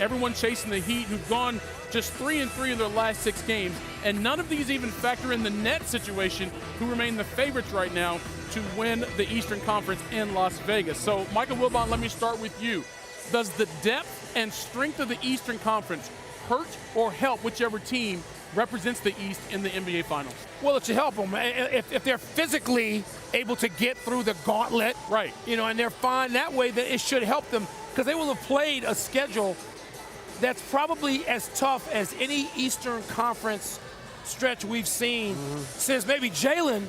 everyone chasing the Heat, who've gone just 3-3 in their last 6 games, and none of these even factor in the Nets situation, who remain the favorites right now to win the Eastern Conference in Las Vegas. So, Michael Wilbon, let me start with you. Does the depth and strength of the Eastern Conference hurt or help whichever team represents the East in the NBA Finals? Well, it should help them if they're physically able to get through the gauntlet, right? And they're fine that way. Then it should help them because they will have played a schedule that's probably as tough as any Eastern Conference stretch we've seen since maybe Jalen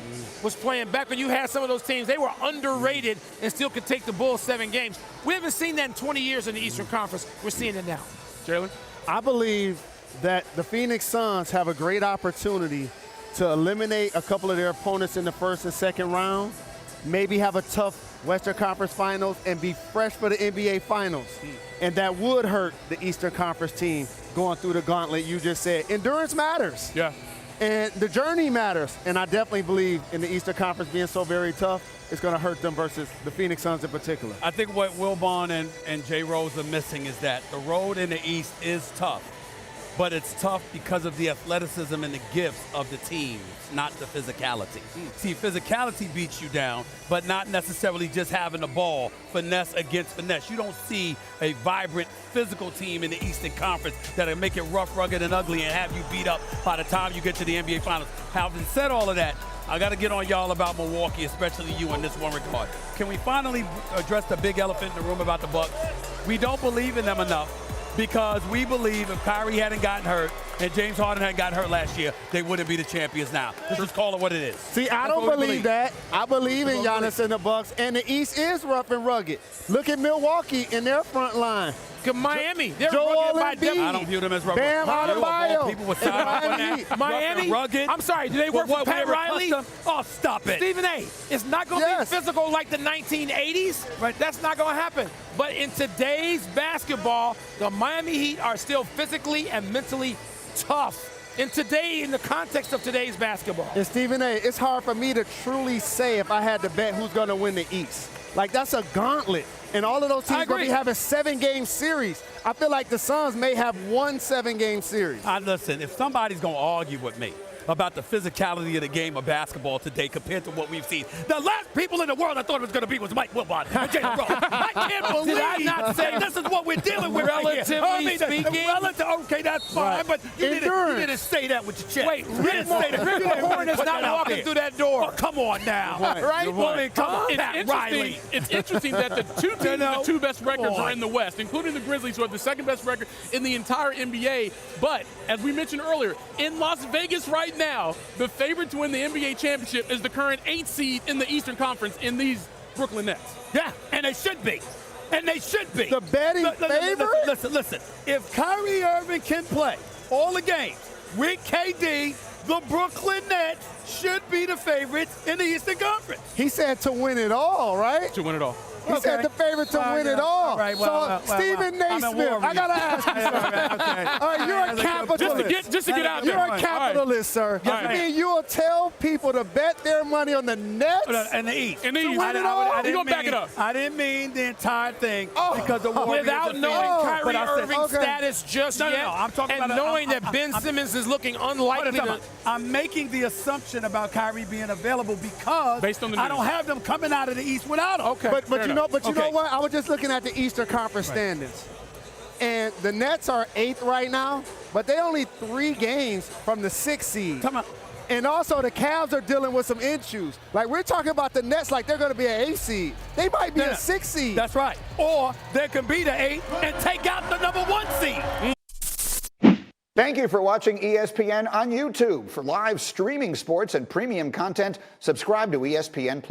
was playing. Back when you had some of those teams, they were underrated and still could take the Bulls 7 games. We haven't seen that in 20 years in the Eastern Conference. We're seeing it now. Jalen? I believe that the Phoenix Suns have a great opportunity to eliminate a couple of their opponents in the first and second round, maybe have a tough Western Conference Finals, and be fresh for the NBA Finals. And that would hurt the Eastern Conference team going through the gauntlet you just said. Endurance matters. Yeah. And the journey matters. And I definitely believe in the Eastern Conference being so very tough, it's going to hurt them versus the Phoenix Suns in particular. I think what Wilbon and Jay Rose are missing is that the road in the East is tough. But it's tough because of the athleticism and the gifts of the teams, not the physicality. See, physicality beats you down, but not necessarily just having the ball, finesse against finesse. You don't see a vibrant physical team in the Eastern Conference that'll make it rough, rugged, and ugly and have you beat up by the time you get to the NBA Finals. Having said all of that, I got to get on y'all about Milwaukee, especially you in this one regard. Can we finally address the big elephant in the room about the Bucks? We don't believe in them enough. Because we believe if Kyrie hadn't gotten hurt and James Harden hadn't gotten hurt last year, they wouldn't be the champions now. Let's just call it what it is. See, I don't believe that. I believe in Giannis and the Bucks, and the East is rough and rugged. Look at Milwaukee in their front line. Miami, they're Joel rugged by Embiid. I don't view them as rugged. Bam Adebayo. People would sign off on that. Miami, rugged. I'm sorry, do they work for Pat Riley? Oh, stop it. Stephen A., it's not going to be physical like the 1980s. Right. That's not going to happen. But in today's basketball, the Miami Heat are still physically and mentally tough. In the context of today's basketball. And Stephen A., it's hard for me to truly say if I had to bet who's going to win the East. Like, that's a gauntlet. And all of those teams are going to be having 7-game series. I feel like the Suns may have one 7-game series. Listen, if somebody's going to argue with me about the physicality of the game of basketball today compared to what we've seen, the last people in the world I thought it was going to be was Mike Wilbon and Jalen Rose. I can't believe I not say this is what we're dealing with relatively right speaking. Okay, that's fine, but you didn't say that with your chest. Wait, Rick Mahorn is not walking through that door. Oh, come on now. Right? I mean, come on, Pat Riley. It's interesting that the two teams with the 2 best records are in the West, including the Grizzlies, who have the 2nd best record in the entire NBA. But, as we mentioned earlier, in Las Vegas right now, the favorite to win the NBA championship is the current 8th seed in the Eastern Conference in these Brooklyn Nets. Yeah, and they should be. And they should be. The betting favorite? Listen. If Kyrie Irving can play all the games with KD, the Brooklyn Nets should be the favorites in the Eastern Conference. He said to win it all, right? To win it all. He said the favorite to win it all. All right, Stephen Naismith, I got to ask you something. All right, you're a capitalist. Just to get out there. You're a capitalist, sir. You mean you'll tell people to bet their money on the Nets? And the East. And the East. We're going to back it up. I didn't mean the entire thing because the Warriors without knowing Kyrie Irving's status just yet, I'm talking and about knowing that Ben Simmons is looking unlikely to. I'm making the assumption about Kyrie being available because based on the I don't have them coming out of the East without him. Okay. But you know what? I was just looking at the Eastern Conference standings. And the Nets are 8th right now, but they only 3 games from the 6th seed. Come on. And also the Cavs are dealing with some issues. Like, we're talking about the Nets like they're going to be an 8th seed. They might be a 6th seed. That's right. Or they can be the 8th and take out the number 1 seed. Thank you for watching ESPN on YouTube. For live streaming sports and premium content, subscribe to ESPN+.